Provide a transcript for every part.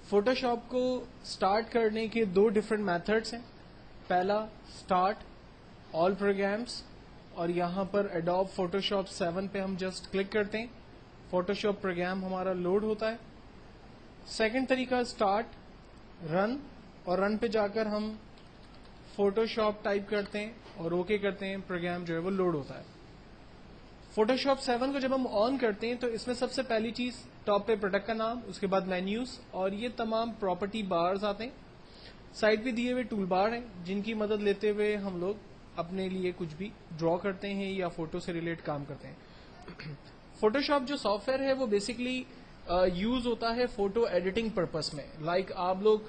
Photoshop کو start کرنے کے دو ڈفرینٹ میتھڈس ہیں. پہلا سٹارٹ آل پروگرامس, اور یہاں پر ایڈوب فوٹوشاپ 7 پہ ہم جسٹ کلک کرتے ہیں, فوٹوشاپ پروگرام ہمارا لوڈ ہوتا ہے. سیکنڈ طریقہ سٹارٹ رن, اور رن پہ جا کر ہم فوٹوشاپ ٹائپ کرتے ہیں اور اوکے کرتے ہیں, پروگرام جو ہے وہ لوڈ ہوتا ہے. فوٹوشاپ 7 کو جب ہم آن کرتے ہیں تو اس میں سب سے پہلی چیز ٹاپ پہ پروڈکٹ کا نام, اس کے بعد مینیوز, اور یہ تمام پراپرٹی بارز آتے ہیں. سائڈ پہ دیے ہوئے ٹول بار ہیں جن کی مدد لیتے ہوئے ہم لوگ اپنے لیے کچھ بھی ڈرا کرتے ہیں یا فوٹو سے ریلیٹ کام کرتے ہیں. فوٹوشاپ جو سافٹ ویئر ہے وہ بیسکلی یوز ہوتا ہے فوٹو ایڈیٹنگ پرپز میں. لائک آپ لوگ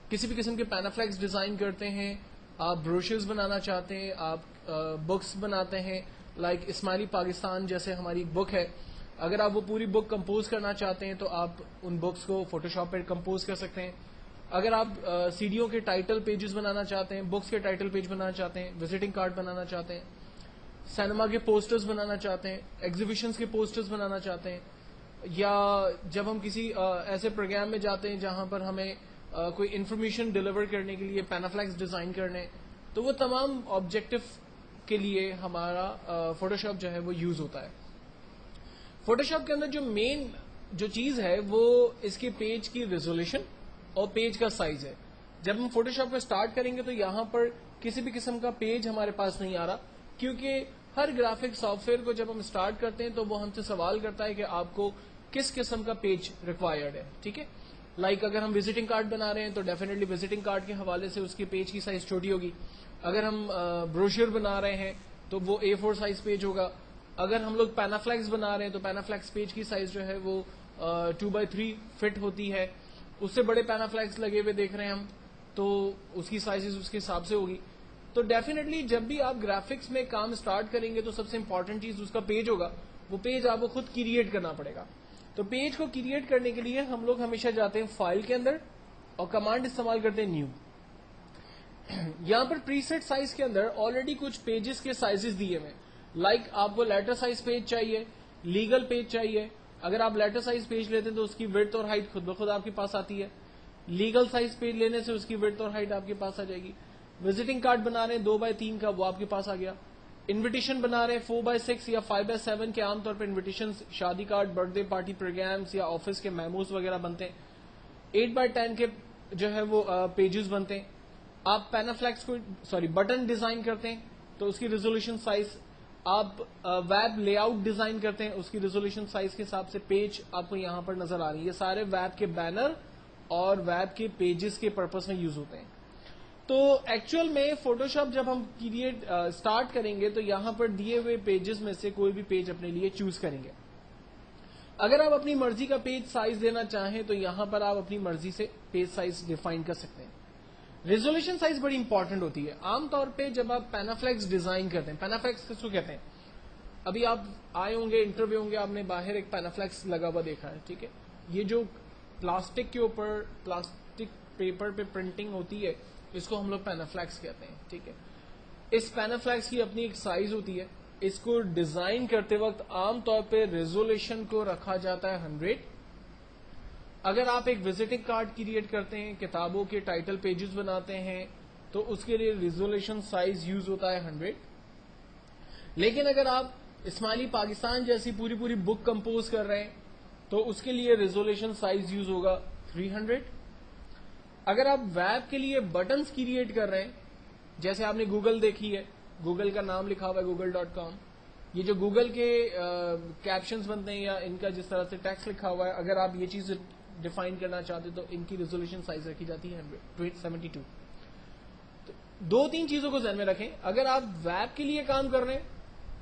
کسی بھی قسم کے پینافلیکس ڈیزائن کرتے ہیں, آپ بروشرز بنانا چاہتے ہیں, آپ بکس بناتے ہیں, لائک اسماعیلی پاکستان جیسے ہماری ایک بک ہے, اگر آپ وہ پوری بک کمپوز کرنا چاہتے ہیں تو آپ ان بکس کو فوٹوشاپ پہ کمپوز کر سکتے ہیں. اگر آپ سیڈیوں کے ٹائٹل پیجز بنانا چاہتے ہیں, بکس کے ٹائٹل پیج بنانا چاہتے ہیں, وزٹنگ کارڈ بنانا چاہتے ہیں, سینما کے پوسٹرز بنانا چاہتے ہیں, ایگزیبیشنز کے پوسٹرز بنانا چاہتے ہیں, یا جب ہم کسی ایسے پروگرام میں جاتے ہیں جہاں پر ہمیں کوئی انفارمیشن ڈیلیور کرنے کے لیے پینافلیکس ڈیزائن کرنے, تو وہ تمام آبجیکٹو کے لیے ہمارا فوٹوشاپ جو ہے وہ یوز ہوتا ہے. فوٹوشاپ کے اندر جو مین جو چیز ہے وہ اس کے پیج کی ریزولوشن اور پیج کا سائز ہے. جب ہم فوٹوشاپ کو اسٹارٹ کریں گے تو یہاں پر کسی بھی قسم کا پیج ہمارے پاس نہیں آ رہا, کیونکہ ہر گرافک سافٹ ویئر کو جب ہم اسٹارٹ کرتے ہیں تو وہ ہم سے سوال کرتا ہے کہ آپ کو کس قسم کا پیج ریکوائرڈ ہے. ٹھیک ہے, لائک اگر ہم وزٹنگ کارڈ بنا رہے ہیں تو ڈیفینیٹلی وزٹنگ کارڈ کے حوالے سے اس کے پیج کی سائز چھوٹی ہوگی. اگر ہم بروشر بنا رہے ہیں تو وہ A4 سائز پیج ہوگا. اگر ہم لوگ پینافلیکس بنا رہے ہیں تو پینافلیکس پیج کی سائز جو ہے وہ 2x3 فٹ ہوتی ہے. اس سے بڑے پینافلیکس لگے ہوئے دیکھ رہے ہیں ہم تو اس کی سائزز اس کے حساب سے ہوگی. تو ڈیفینیٹلی جب بھی آپ گرافکس میں کام اسٹارٹ کریں گے تو سب سے امپورٹنٹ چیز اس کا پیج ہوگا. وہ پیج آپ کو خود کریٹ کرنا پڑے گا. تو پیج کو کریٹ کرنے کے لیے ہم لوگ ہمیشہ جاتے ہیں فائل کے اندر اور کمانڈ استعمال کرتے ہیں نیو. یہاں پر پری سیٹ سائز کے اندر آلریڈی کچھ پیجز کے سائزز دیے ہوئے, لائک آپ کو لیٹر سائز پیج چاہیے, لیگل پیج چاہیے. اگر آپ لیٹر سائز پیج لیتے ہیں تو اس کی وڈتھ اور ہائٹ خود بخود آپ کے پاس آتی ہے. لیگل سائز پیج لینے سے اس کی وڈتھ اور ہائٹ آپ کے پاس آ جائے گی. وزٹنگ کارڈ بنا رہے ہیں 2x3 کا, وہ آپ کے پاس آ گیا. انویٹیشن بنا رہے ہیں 4x6 یا 5x7 کے, عام طور پہ انویٹیشن شادی card, birthday party programmes یا آفس کے میموز وغیرہ بنتے ہیں. 8x10 کے جو ہے وہ پیجز بنتے ہیں. آپ پینافلیکس کو بٹن ڈیزائن کرتے ہیں تو اس کی ریزولوشن سائز, آپ ویب لے آؤٹ ڈیزائن کرتے ہیں اس کی ریزولوشن سائز کے حساب سے پیج آپ کو یہاں پر نظر آ رہی ہے. یہ سارے ویب کے بینر اور ویب کے پیجز کے پرپز میں یوز ہوتے ہیں. تو ایکچوئل میں فوٹوشاپ جب ہم کریٹ اسٹارٹ کریں گے تو یہاں پر دیے ہوئے پیجز میں سے کوئی بھی پیج اپنے لیے چوز کریں گے. اگر آپ اپنی مرضی کا پیج سائز دینا چاہیں تو یہاں پر آپ اپنی مرضی سے پیج سائز ڈیفائن کر سکتے ہیں. ریزولوشن سائز بڑی امپورٹنٹ ہوتی ہے. عام طور پہ جب آپ پینافلیکس ڈیزائن کرتے ہیں, پینافلیکس کس کو کہتے ہیں, ابھی آپ آئے ہوں گے انٹرویو ہوں گے, آپ نے باہر ایک پینافلیکس لگا ہوا دیکھا ہے. ٹھیک ہے, یہ جو پلاسٹک کے اوپر پلاسٹک پیپر پہ پرنٹنگ ہوتی ہے اس کو ہم لوگ پینافلیکس کہتے ہیں. ٹھیک ہے, اس پینافلیکس کی اپنی ایک سائز ہوتی ہے. اس کو ڈیزائن کرتے وقت عام طور پہ ریزولوشن کو رکھا جاتا ہے 100. اگر آپ ایک وزٹنگ کارڈ کریٹ کرتے ہیں, کتابوں کے ٹائٹل پیجز بناتے ہیں تو اس کے لیے ریزولوشن سائز یوز ہوتا ہے 100. لیکن اگر آپ اسماعیلی پاکستان جیسی پوری بک کمپوز کر رہے ہیں تو اس کے لیے ریزولوشن سائز یوز ہوگا 300. اگر آپ ویب کے لیے بٹنز کریٹ کر رہے ہیں, جیسے آپ نے گوگل دیکھی ہے, گوگل کا نام لکھا ہوا ہے google.com, یہ جو گوگل کے کیپشنز بنتے ہیں یا ان کا جس طرح سے ٹیکسٹ لکھا ہوا ہے, اگر آپ یہ چیز ڈیفائن کرنا چاہتے تو ان کی ریزولوشن سائز رکھی جاتی ہے 72. تو 2-3 چیزوں کو ذہن میں رکھیں. اگر آپ ویب کے لیے کام کر رہے ہیں,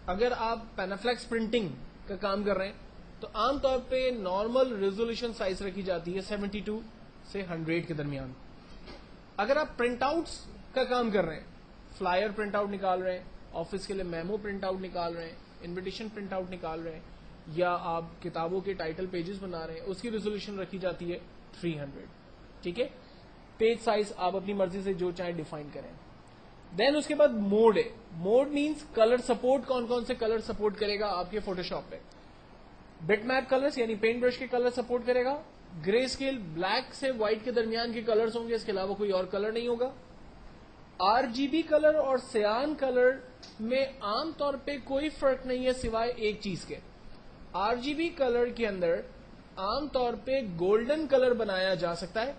اگر آپ پینافلیکس پرنٹنگ کا کام کر رہے ہیں تو عام طور پہ نارمل ریزولوشن سائز رکھی جاتی ہے 72 سے 100 کے درمیان. اگر آپ پرنٹ آؤٹس کا کام کر رہے ہیں, فلائر پرنٹ آؤٹ نکال رہے ہیں, آفس کے لیے میمو پرنٹ آؤٹ نکال رہے ہیں, انویٹیشن پرنٹ آؤٹ نکال رہے ہیں, یا آپ کتابوں کے ٹائٹل پیجز بنا رہے ہیں, اس کی ریزولوشن رکھی جاتی ہے 300. ٹھیک ہے, پیج سائز آپ اپنی مرضی سے جو چاہیں ڈیفائن کریں. دین اس کے بعد موڈ ہے. Mode means colour support. کون کون سے کلر سپورٹ کرے گا آپ کے فوٹوشاپ پہ. بٹ میپ کلرز یعنی پینٹ برش کے کلر سپورٹ کرے گا. گرے اسکیل بلیک سے وائٹ کے درمیان کے کلرز ہوں گے, اس کے علاوہ کوئی اور کلر نہیں ہوگا. RGB کلر اور سیان کلر میں عام طور پہ کوئی فرق نہیں ہے سوائے ایک چیز کے. RGB کلر کے اندر عام طور پہ گولڈن کلر بنایا جا سکتا ہے,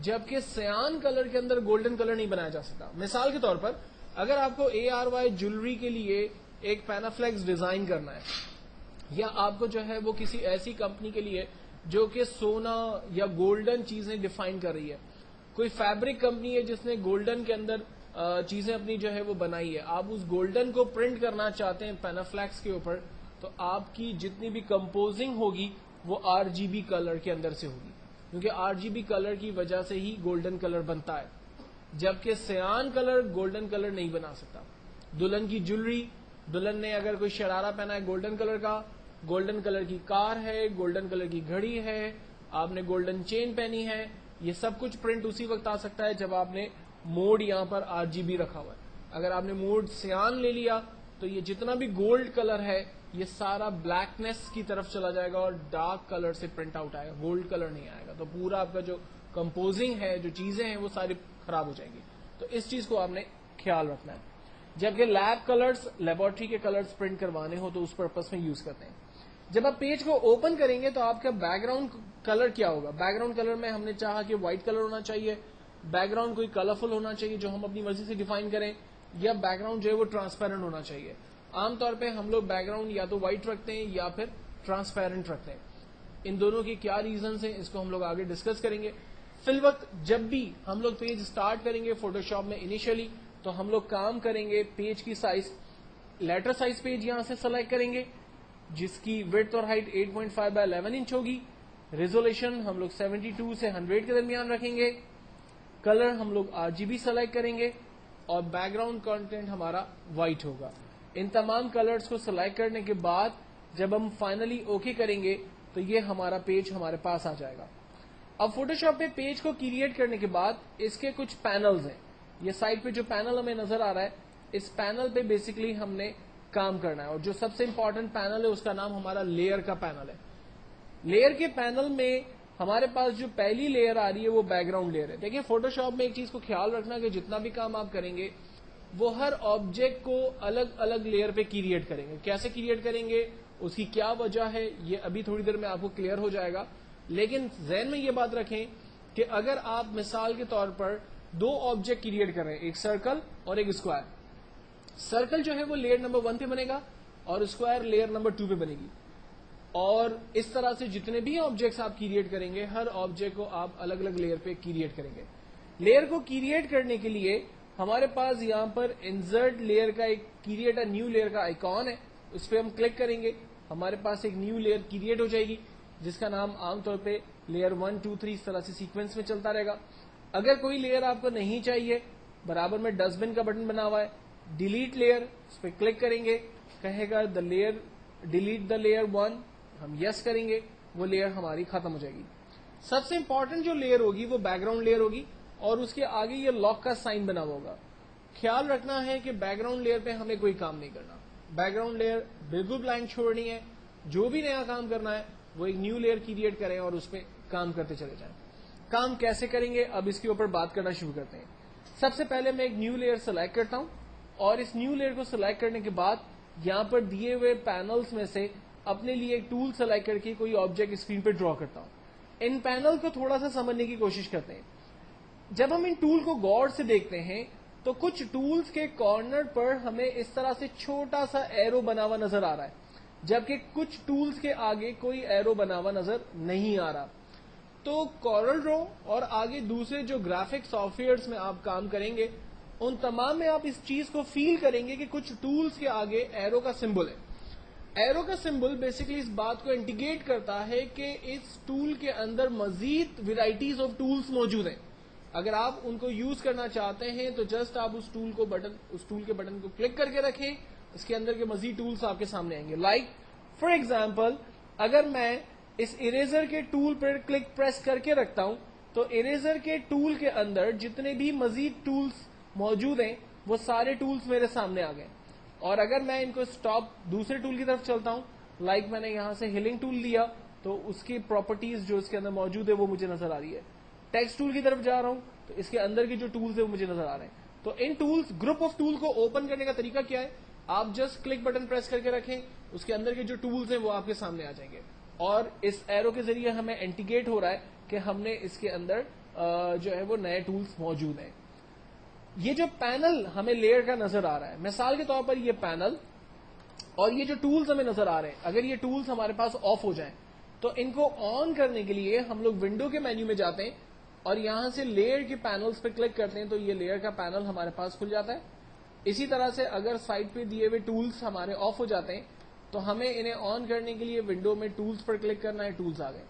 جبکہ سیان کلر کے اندر گولڈن کلر نہیں بنایا جا سکتا. مثال کے طور پر اگر آپ کو ARY جولری کے لیے ایک پینافلیکس ڈیزائن کرنا ہے, یا آپ کو جو ہے وہ کسی ایسی کمپنی کے لیے جو کہ سونا یا گولڈن چیزیں ڈیفائن کر رہی ہے, کوئی فیبرک کمپنی ہے جس نے گولڈن کے اندر چیزیں اپنی جو ہے وہ بنائی ہے, آپ اس گولڈن کو پرنٹ کرنا چاہتے ہیں پینافلیکس کے اوپر, تو آپ کی جتنی بھی کمپوزنگ ہوگی وہ RGB کلر کے اندر سے ہوگی, کیونکہ RGB کلر کی وجہ سے ہی گولڈن کلر بنتا ہے, جبکہ سیان کلر گولڈن کلر نہیں بنا سکتا. دلہن کی جولری, دلہن نے اگر کوئی شرارہ پہنا ہے گولڈن کلر کا, گولڈن کلر کی کار ہے, گولڈن کلر کی گھڑی ہے, آپ نے گولڈن چین پہنی ہے, یہ سب کچھ پرنٹ اسی وقت آ سکتا ہے جب آپ نے موڈ یہاں پر RGB رکھا ہوا ہے. اگر آپ نے موڈ سیان لے لیا تو یہ جتنا بھی گولڈ کلر ہے یہ سارا بلیکنیس کی طرف چلا جائے گا اور ڈارک کلر سے پرنٹ آؤٹ آئے گا, گولڈ کلر نہیں آئے گا. تو پورا آپ کا جو کمپوزنگ ہے, جو چیزیں ہیں, وہ ساری خراب ہو جائیں گی. تو اس چیز کو آپ نے خیال رکھنا ہے. جبکہ لیب کلرز, لیبورٹری کے کلرز پرنٹ کروانے ہو تو اس پرپس میں یوز کرتے ہیں. جب آپ پیج کو اوپن کریں گے تو آپ کا بیک گراؤنڈ کلر کیا ہوگا؟ بیک گراؤنڈ کلر میں ہم نے چاہا کہ وائٹ کلر ہونا چاہیے, بیک گراؤنڈ کوئی کلرفل ہونا چاہیے جو ہم اپنی مرضی سے ڈیفائن کریں, یا بیک گراؤنڈ جو ہے وہ ٹرانسپیرنٹ ہونا چاہیے. عام طور پہ ہم لوگ بیک گراؤنڈ یا تو وائٹ رکھتے ہیں یا پھر ٹرانسپیرنٹ رکھتے ہیں. ان دونوں کی کیا ریزنز ہیں اس کو ہم لوگ آگے ڈسکس کریں گے. فی الوقت جب بھی ہم لوگ پیج اسٹارٹ کریں گے فوٹوشاپ میں انیشلی, تو ہم لوگ کام کریں گے پیج کی سائز, لیٹر سائز پیج یہاں سے سلیکٹ کریں گے جس کی وڈتھ اور ہائٹ 8.5 by 11 انچ ہوگی. ریزولوشن ہم لوگ 72 سے 100 کے درمیان رکھیں گے. کلر ہم لوگ RGB سلیکٹ کریں گے اور بیک گراؤنڈ کانٹینٹ ہمارا وائٹ ہوگا. ان تمام کلرز کو سلیکٹ کرنے کے بعد جب ہم فائنلی اوکے کریں گے تو یہ ہمارا پیج ہمارے پاس آ جائے گا. اب فوٹوشاپ پہ پیج کو کریٹ کرنے کے بعد اس کے کچھ پینلز ہیں. یہ سائڈ پہ جو پینل ہمیں نظر آ رہا ہے, اس پینل پہ بیسکلی ہم نے کام کرنا ہے, اور جو سب سے امپورٹنٹ پینل ہے اس کا نام ہمارا لیئر کا پینل ہے. لیئر کے پینل میں ہمارے پاس جو پہلی لیئر آ رہی ہے وہ بیک گراؤنڈ لیئر ہے. دیکھیں فوٹوشاپ میں ایک چیز کو خیال رکھنا کہ جتنا بھی کام آپ کریں گے وہ ہر آبجیکٹ کو الگ الگ لیئر پہ کریٹ کریں گے. کیسے کریٹ کریں گے, اس کی کیا وجہ ہے, یہ ابھی تھوڑی دیر میں آپ کو کلیئر ہو جائے گا. لیکن ذہن میں یہ بات رکھیں کہ اگر آپ مثال کے طور پر دو آبجیکٹ کریٹ کر رہے ہیں, ایک سرکل اور ایک اسکوائر, سرکل جو ہے وہ لیئر نمبر 1 پہ بنے گا اور اسکوائر لیئر نمبر 2 پہ بنے گی. اور اس طرح سے جتنے بھی آبجیکٹس آپ کریٹ کریں گے ہر آبجیکٹ کو آپ الگ الگ لیئر پہ کریٹ کریں گے. لیئر کو کریٹ کرنے کے لیے ہمارے پاس یہاں پر انسرٹ لیئر کا ایک کریٹ اے نیو لیئر کا آئیکن ہے, اس پہ ہم کلک کریں گے, ہمارے پاس ایک نیو لیئر کریٹ ہو جائے گی جس کا نام عام طور پہ لیئر 1 2 3 اس طرح سے سیکوینس میں چلتا رہے گا. اگر کوئی لیئر آپ کو نہیں چاہیے, برابر میں ڈسٹ بن کا بٹن بنا ہوا ہے, ڈیلیٹ لیئر, اس پہ کلک کریں گے, کہے گا دا لیئر ڈیلیٹ دا لیئر 1, ہم یس کریں گے, وہ لیئر ہماری ختم ہو جائے گی. سب سے امپورٹنٹ جو لیئر ہوگی وہ بیک گراؤنڈ لیئر ہوگی اور اس کے آگے یہ لاک کا سائن بنا ہوا ہوگا. خیال رکھنا ہے کہ بیک گراؤنڈ لیئر پہ ہمیں کوئی کام نہیں کرنا, بیک گراؤنڈ لیئر بالکل بلینک چھوڑنی ہے. جو بھی نیا کام کرنا ہے وہ ایک نیو لیئر کریٹ کریں اور اس پہ کام کرتے چلے جائیں. کام کیسے کریں گے اب اس کے اوپر بات کرنا شروع کرتے ہیں. سب سے پہلے میں ایک نیو لیئر سلیکٹ کرتا ہوں اور اس نیو لیئر کو سلیکٹ کرنے کے بعد یہاں پر دیے ہوئے پینلز میں سے اپنے لیے ایک ٹول سلیکٹ کر کے کوئی آبجیکٹ اسکرین پہ ڈرا کرتا ہوں. ان پینل کو تھوڑا سا سمجھنے کی کوشش کرتے ہیں. جب ہم ان ٹول کو غور سے دیکھتے ہیں تو کچھ ٹولز کے کارنر پر ہمیں اس طرح سے چھوٹا سا ایرو بنا ہوا نظر آ رہا ہے, جبکہ کچھ ٹولز کے آگے کوئی ایرو بنا ہوا نظر نہیں آ رہا. تو کورل ڈرا اور آگے دوسرے جو گرافک سافٹ ویئرز میں آپ کام کریں گے ان تمام میں آپ اس چیز کو فیل کریں گے کہ کچھ ٹولز کے آگے ایرو کا سمبل ہے. ایرو کا سمبل بیسکلی اس بات کو انڈیکیٹ کرتا ہے کہ اس ٹول کے اندر مزید ویرائٹیز آف ٹولز موجود ہیں. اگر آپ ان کو یوز کرنا چاہتے ہیں تو جسٹ آپ اس ٹول کے بٹن کو کلک کر کے رکھیں, اس کے اندر کے مزید ٹولز آپ کے سامنے آئیں گے. لائک فار ایگزامپل اگر میں اس اریزر کے ٹول پر کلک پریس کر کے رکھتا ہوں تو اریزر کے ٹول کے اندر جتنے بھی مزید ٹولز موجود ہیں وہ سارے ٹولز میرے سامنے آ گئے. اور اگر میں ان کو اسٹاپ دوسرے ٹول کی طرف چلتا ہوں لائک میں نے یہاں سے ہلنگ ٹول لیا تو اس کی پراپرٹیز جو اس کے اندر موجود ہے وہ مجھے نظر آ رہی ہے. ٹیکسٹ ٹول کی طرف جا رہا ہوں تو اس کے اندر کی جو ٹولز ہیں وہ مجھے نظر آ رہے ہیں. تو ان ٹولز گروپ آف ٹول کو اوپن کرنے کا طریقہ کیا ہے؟ آپ جسٹ کلک بٹن پریس کر کے رکھیں, اس کے اندر کے جو ٹولز ہیں وہ آپ کے سامنے آ جائیں گے, اور اس ایرو کے ذریعے ہمیں انڈیکیٹ ہو رہا ہے کہ ہم نے اس کے اندر جو ہے وہ نئے ٹولز موجود ہیں. یہ جو پینل ہمیں لیئر کا نظر آ رہا ہے, مثال کے طور پر یہ پینل اور یہ جو ٹولز ہمیں نظر آ رہے ہیں, اگر یہ ٹولز ہمارے پاس آف ہو جائیں تو ان کو آن کرنے کے لیے ہم لوگ ونڈو کے مینیو میں جاتے ہیں اور یہاں سے لیئر کے پینلز پہ کلک کرتے ہیں تو یہ لیئر کا پینل ہمارے پاس کھل جاتا ہے. اسی طرح سے اگر سائڈ پہ دیے ہوئے ٹولز ہمارے آف ہو جاتے ہیں تو ہمیں انہیں آن کرنے کے لیے ونڈو میں ٹولز پر کلک کرنا ہے, ٹولز آ گئے.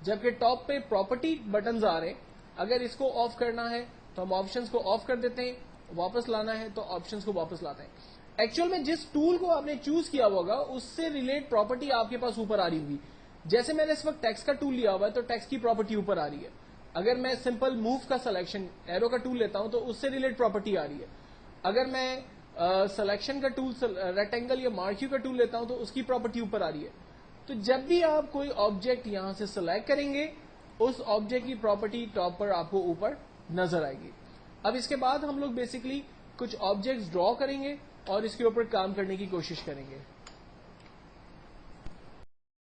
جبکہ ٹاپ پہ پراپرٹی بٹنز آ رہے ہیں, اگر اس کو آف کرنا ہے تو ہم آپشنز کو آف کر دیتے ہیں, واپس لانا ہے تو آپشنز کو واپس لاتے ہیں. ایکچوئل میں جس ٹول کو آپ نے چوز کیا ہوگا اس سے ریلیٹ پراپرٹی آپ کے پاس اوپر آ رہی ہوگی. جیسے میں نے اس وقت ٹیکسٹ کا ٹول لیا ہوا ہے تو ٹیکسٹ کی پراپرٹی اوپر آ رہی ہے. اگر میں سمپل موو کا سلیکشن ایرو کا ٹول لیتا ہوں تو اس سے ریلیٹ پراپرٹی آ رہی ہے. اگر میں سلیکشن کا ٹول ریکٹینگل یا مارکیو کا ٹول لیتا ہوں تو اس کی پراپرٹی اوپر آ رہی ہے. تو جب بھی آپ کوئی آبجیکٹ یہاں سے سلیکٹ کریں گے اس آبجیکٹ کی پراپرٹی ٹاپ پر آپ کو اوپر نظر آئے گی. اب اس کے بعد ہم لوگ بیسکلی کچھ آبجیکٹس ڈرا کریں گے اور اس کے اوپر کام کرنے کی کوشش کریں گے.